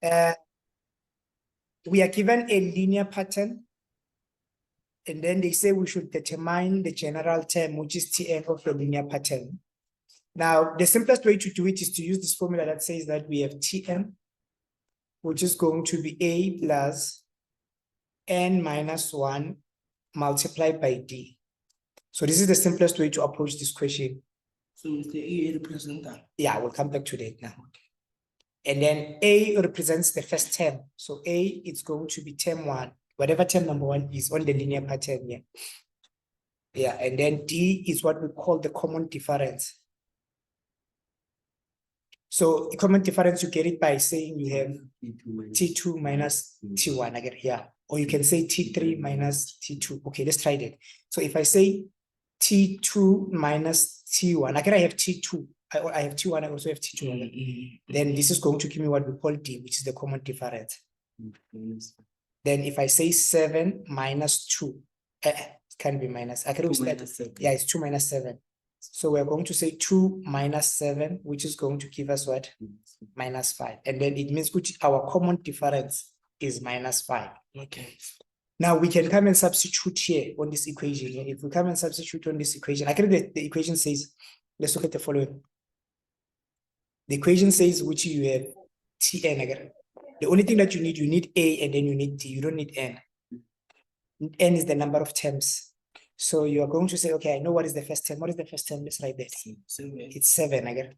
We are given a linear pattern, and then they say we should determine the general term, which is Tn of the linear pattern. Now, the simplest way to do it is to use this formula that says that we have Tn, which is going to be A plus n minus 1 multiplied by d. So this is the simplest way to approach this question. So is the A represent that? Yeah, we'll come back to that now. And then A represents the first term. So A is going to be term 1, whatever term number 1 is on the linear pattern here. Yeah, and then D is what we call the common difference. So the common difference, you get it by saying you have T2 minus T1, I get here. Or you can say T3 minus T2. Okay, let's try that. So if I say T2 minus T1, I have T2. I have T1, I also have T2. Then this is going to give me what we call D, which is the common difference. Then if I say 7 minus 2, it can be minus. I can always start. Yeah, it's 2 minus 7. So we're going to say 2 minus 7, which is going to give us what? Minus 5. And then it means which our common difference is minus 5. Okay. Now we can come and substitute here on this equation. If we come and substitute on this equation, I can the equation says, let's look at the following. The equation says which you have Tn again. The only thing that you need A and then you need D. You don't need N. N is the number of terms. So you are going to say, okay, I know what is the first term. What is the first term? Let's write that. 7. It's 7 again.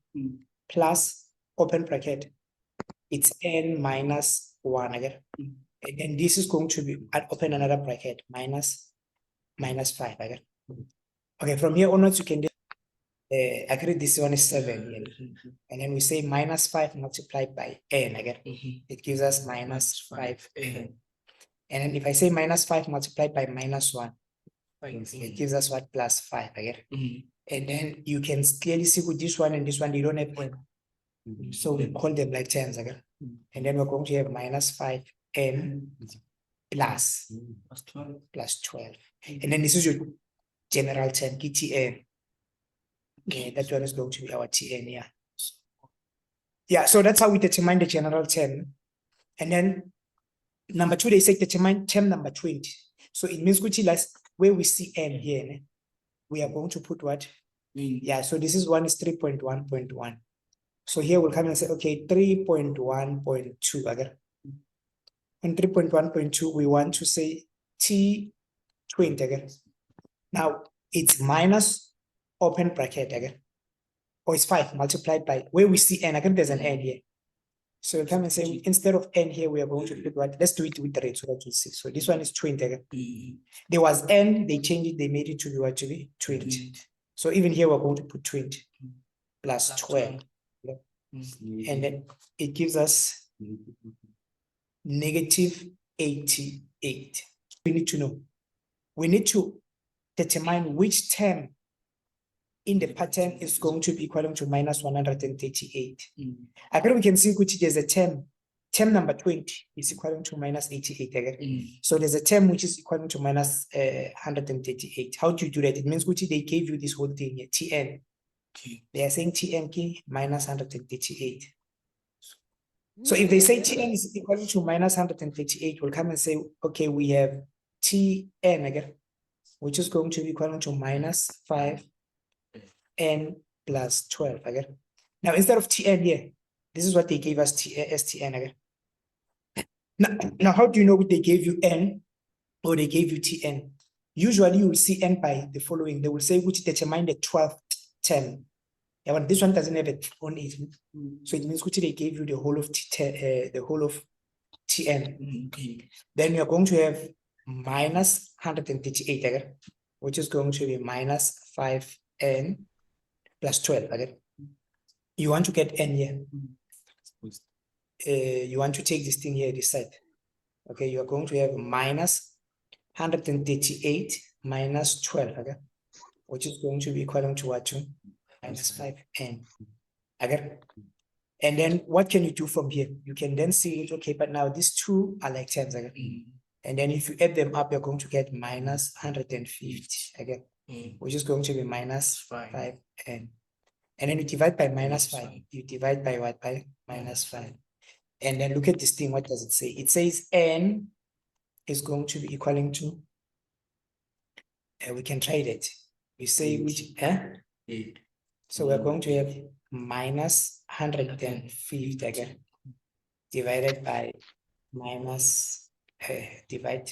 Plus open bracket. It's N minus 1 again. And then this is going to be open another bracket minus 5 again. Okay, from here onwards you can agree this one is 7 and then we say minus 5 multiplied by n again. It gives us minus 5n. And then if I say minus 5 multiplied by minus 1, it gives us what? Plus 5 again. And then you can clearly see with this one and this one, they don't have n. So we call them like terms again. And then we're going to have minus 5n plus 12. And then this is your general term, Tn. Okay, that one is going to be our Tn here. Yeah, so that's how we determine the general term. And then number 2, they say determine term number 20. So it means where we see n here, we are going to put what? Yeah, so this is 3.1.1. So here we'll come and say, okay, 3.1.2 again. On 3.1.2, we want to say T20 again. Now it's minus open bracket again. Or it's 5 multiplied by where we see n again, there's an n here. So we'll come and say instead of n here, we are going to put what? Let's do it with the rate so that we see. So this one is 20 again. There was n, they changed it, they made it to be what to be 20. So even here we're going to put 20 plus 12. And then it gives us negative 88. We need to know. We need to determine which term in the pattern is going to be equal to minus 138. Again, we can see which there's a term number 20 is equal to minus 88 again. So there's a term which is equal to minus 138. How do you do that? It means which they gave you this whole thing here, Tn. They are saying Tn minus 138. So if they say Tn is equal to minus 138, we'll come and say, okay, we have Tn again, which is going to be equal to minus 5n plus 12 again. Now, instead of Tn here, this is what they gave us as Tn again. Now, how do you know what they gave you n or they gave you Tn? Usually, you will see n by the following. They will say which determine the 12th term. Yeah, but this one doesn't have it on it. So it means which they gave you the whole of Tn. Then you're going to have minus 138 again, which is going to be minus 5n plus 12 again. You want to get n here. You want to take this thing here, this side. Okay, you are going to have minus 138 minus 12 again, which is going to be equal to what? Minus 5n again. And then what can you do from here? You can then see it, okay, but now these two are like terms again. And then if you add them up, you're going to get minus 150 again, which is going to be minus 5n. And then you divide by minus 5. You divide by what? By minus 5. And then look at this thing. What does it say? It says n is going to be equaling to, we can trade it. We say which, 8. so we're going to have minus 150 again, divided by minus, divide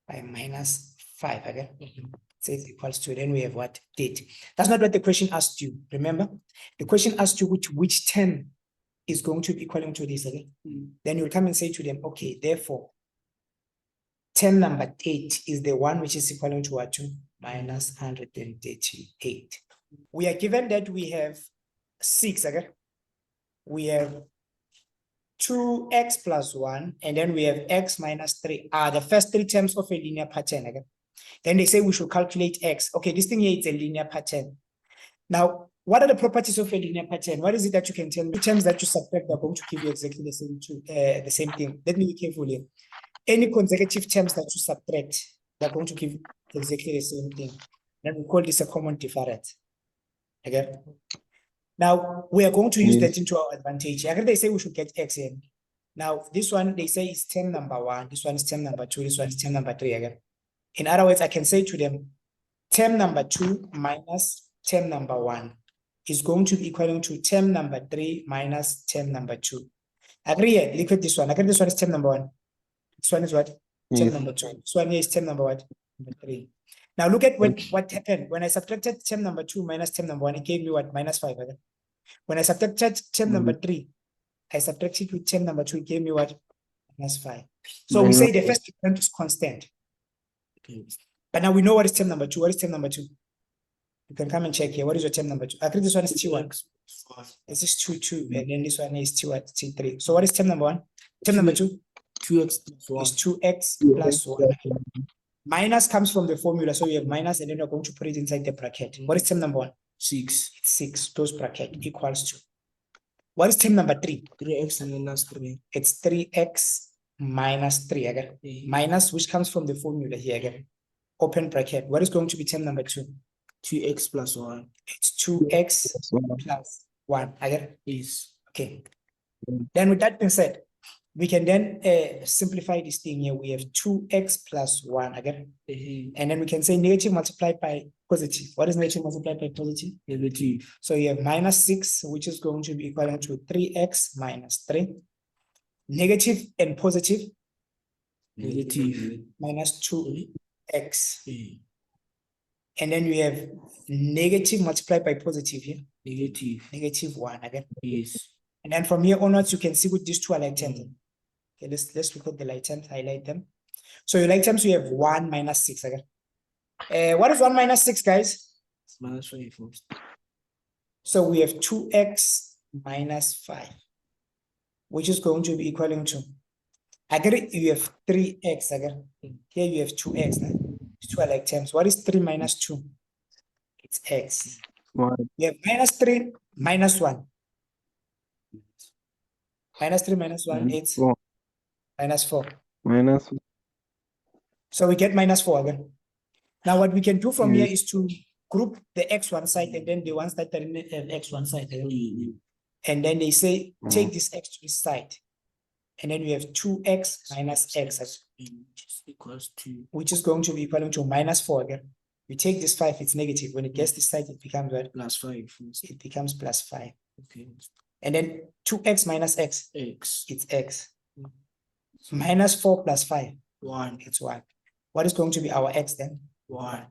by minus 5 again. So it's equals to, then we have what? 8. That's not what the question asked you, remember? The question asked you which term is going to be equaling to this again. Then you'll come and say to them, okay, therefore, term number 8 is the one which is equaling to what? Minus 138. We are given that we have 6 again. We have 2x plus 1, and then we have x minus 3 are the first 3 terms of a linear pattern again. Then they say we should calculate x. Okay, this thing here is a linear pattern. Now, what are the properties of a linear pattern? What is it that you can tell me? The terms that you subtract are going to give you exactly the same thing. Let me be careful here. Any consecutive terms that you subtract, they're going to give exactly the same thing. Then we call this a common difference. Okay. Now we are going to use that into our advantage. Again, they say we should get x in. Now this one they say is term number 1. This one is term number 2. This one is term number 3 again. In other words, I can say to them, term number 2 minus term number 1 is going to be equal to term number 3 minus term number 2. Agree here, look at this one. Again, this one is term number 1. This one is what? Term number 2. This one here is term number what? Number 3. Now look at what happened. When I subtracted term number 2 minus term number 1, it gave me what? Minus 5. Again. When I subtracted term number 3, I subtracted with term number 2, it gave me what? Minus 5. So we say the first term is constant. Okay. But now we know what is term number 2. What is term number 2? You can come and check here. What is your term number 2? I think this one is T1. This is 2, and then this one is T3. So what is term number 1? Term number 2? 2x plus 1. Is 2x plus 1. Minus comes from the formula, so you have minus, and then you're going to put it inside the bracket. What is term number 1? 6. It's 6. Close bracket equals to. What is term number 3? 3x minus 3. It's 3x minus 3 again. Minus, which comes from the formula here again. Open bracket. What is going to be term number 2? 2x plus 1. It's 2x plus 1 again. Is okay. Then with that being said, we can then simplify this thing here. We have 2x plus 1 again. And then we can say negative multiplied by positive. What is negative multiplied by positive? Negative. So you have minus 6, which is going to be equal to 3x minus 3. Negative and positive? Negative. Minus 2x. And then we have negative multiplied by positive here. Negative. Negative 1 again. Yes. And then from here onwards, you can see with these two are like terms. Okay, let's look at the like terms, highlight them. So your like terms, we have 1 minus 6 again. What is 1 minus 6, guys? It's minus 5 first. So we have 2x minus 5, which is going to be equaling to, again, you have 3x again. Here you have 2x. Now. These two are like terms. What is 3 minus 2? It's x. You have minus 3 minus 1. Minus 3 minus 1, it's 4. Minus 4. Minus 4. So we get minus 4 again. Now what we can do from here is to group the x one side and then the ones that have x one side. And then they say, take this x to this side. And then we have 2x minus x, which is going to be equal to minus 4 again. We take this 5, it's negative. When it gets this side, it becomes what? Plus 5. It becomes plus 5. Okay. And then 2x minus x. It's x. Minus 4 plus 5. 1. It's 1. What is going to be our x then? 1.